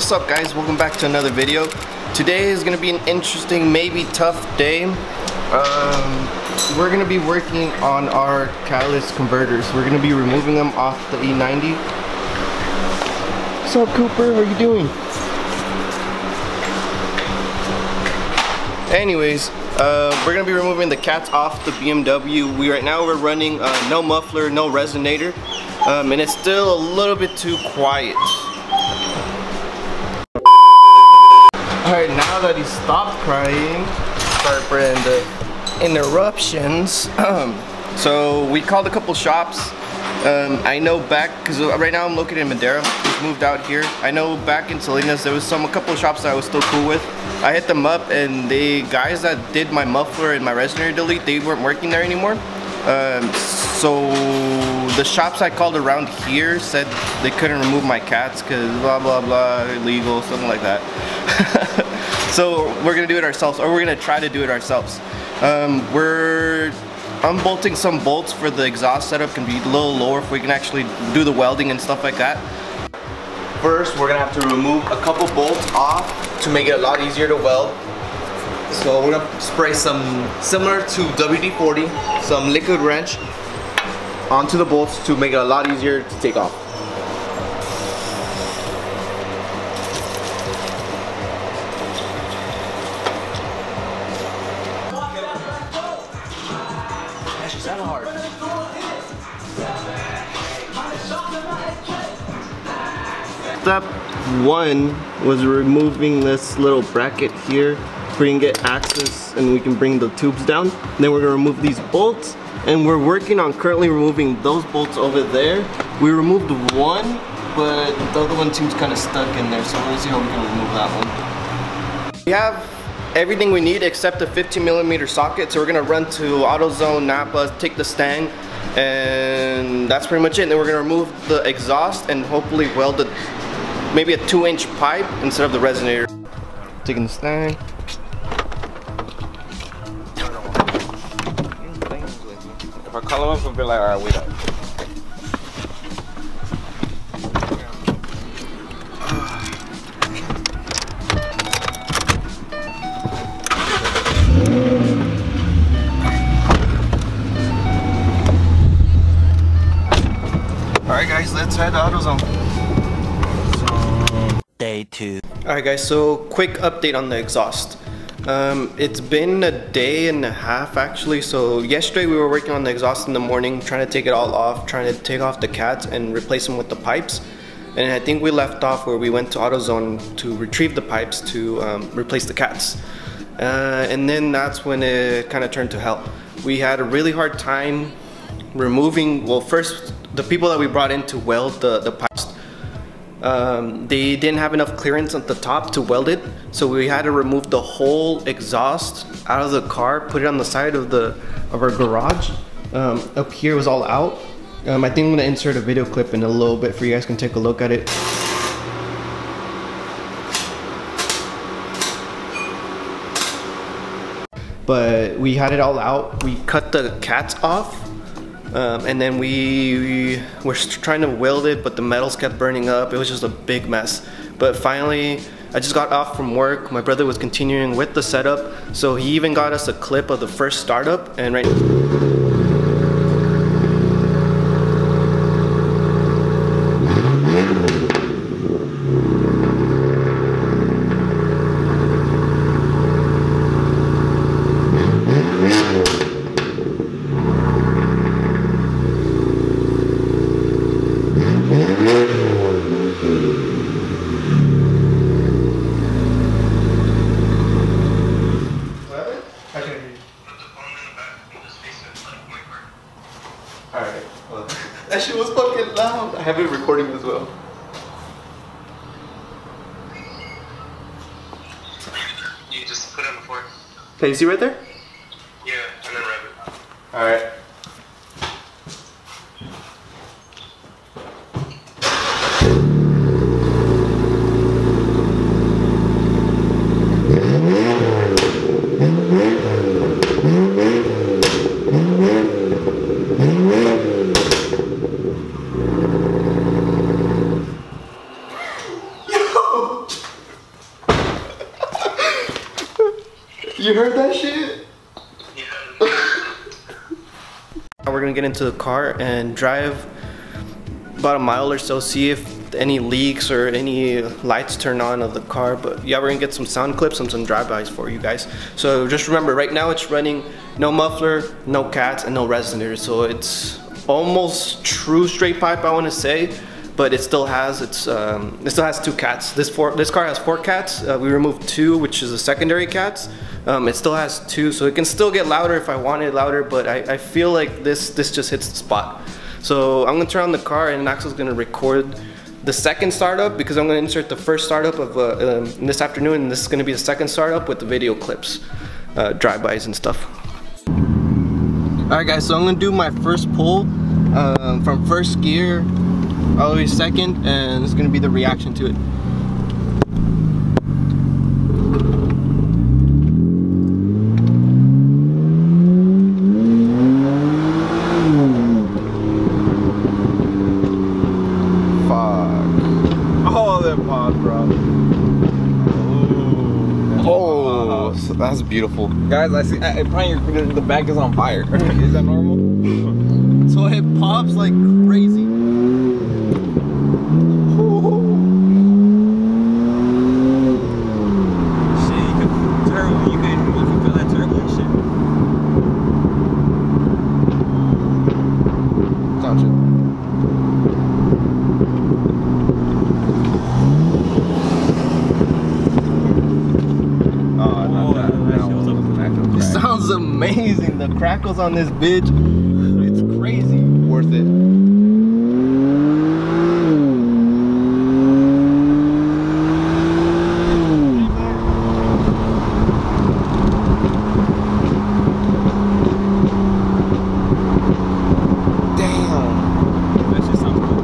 What's up guys, welcome back to another video. Today is going to be an interesting, maybe tough day. We're going to be working on our catalyst converters. We're going to be removing them off the e90. What's up Cooper, how are you doing? Anyways, we're going to be removing the cats off the BMW. Right now we're running no muffler, no resonator, and it's still a little bit too quiet. Alright, now that he stopped crying, sorry for the interruptions. So we called a couple shops. I know back, because right now I'm located in Madera, just moved out here. I know back in Salinas there was a couple shops that I was still cool with. I hit them up and the guys that did my muffler and my resonator delete, they weren't working there anymore. So the shops I called around here said they couldn't remove my cats because blah blah blah, illegal, something like that. So we're gonna do it ourselves, or we're gonna try to do it ourselves. We're unbolting some bolts for the exhaust setup, can be a little lower if we can actually do the welding and stuff like that. First, we're gonna have to remove a couple bolts off to make it a lot easier to weld. So we're gonna spray some, similar to WD-40, some liquid wrench onto the bolts to make it a lot easier to take off. She's kind of hard. Step one was removing this little bracket here. We can get access and we can bring the tubes down. Then we're gonna remove these bolts, and we're working on currently removing those bolts over there. We removed one, but the other one seems kind of stuck in there, so we'll see how we can remove that one. We have everything we need except a 15mm socket, so we're gonna run to AutoZone, Napa, take the stand, and that's pretty much it. And then we're gonna remove the exhaust and hopefully weld it, maybe a 2-inch pipe instead of the resonator. Taking the stand. If I call him up and be like, alright, wait up. Alright guys, let's head to AutoZone. Day 2. Alright guys, so quick update on the exhaust. It's been a day and a half actually. So yesterday we were working on the exhaust in the morning, trying to take it all off, trying to take off the cats and replace them with the pipes. And I think we left off where we went to AutoZone to retrieve the pipes to replace the cats. And then that's when it kind of turned to hell. We had a really hard time removing, well, first the people that we brought in to weld the pipes, they didn't have enough clearance at the top to weld it, so we had to remove the whole exhaust out of the car, put it on the side of our garage. Up here was all out. I think I'm gonna insert a video clip in a little bit for you guys can take a look at it. But we had it all out. We cut the cats off. And then we were trying to weld it, but the metals kept burning up. It was just a big mess. But finally, I just got off from work. My brother was continuing with the setup, so he even got us a clip of the first startup. And right Alright, well, that shit was fucking loud. I have it recording as well. You just put it on the floor. Can you see right there? Yeah, and then wrap it. Alright. You heard that shit? Yeah. We're gonna get into the car and drive about a mile or so, see if any leaks or any lights turn on of the car. But yeah, we're gonna get some sound clips and some drive-bys for you guys. So just remember, right now it's running no muffler, no cats, and no resonator. So it's almost true straight pipe, I want to say, but it still has it still has 2 cats. This car has 4 cats. We removed 2, which is the secondary cats. It still has 2, so it can still get louder if I want it louder, but I feel like this just hits the spot. So I'm gonna turn on the car and Axel's gonna record the second startup, because I'm gonna insert the first startup of this afternoon, and this is gonna be the second startup with the video clips, drive-bys and stuff. Alright guys, so I'm gonna do my first pull from first gear all the way to second, and it's gonna be the reaction to it. That's beautiful. Guys, I see probably the back is on fire. Is that normal? So it pops like crazy. Shit, you could turbo, you can feel that turbo and shit. Sound it. Sounds amazing. The crackles on this bitch, it's crazy. Worth it. Damn. That shit sounds cool.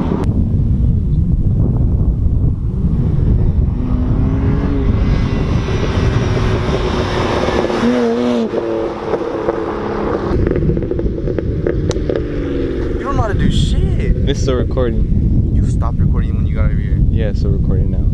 Do shit. This is a recording. You stopped recording when you got over here. Yeah, it's a recording now.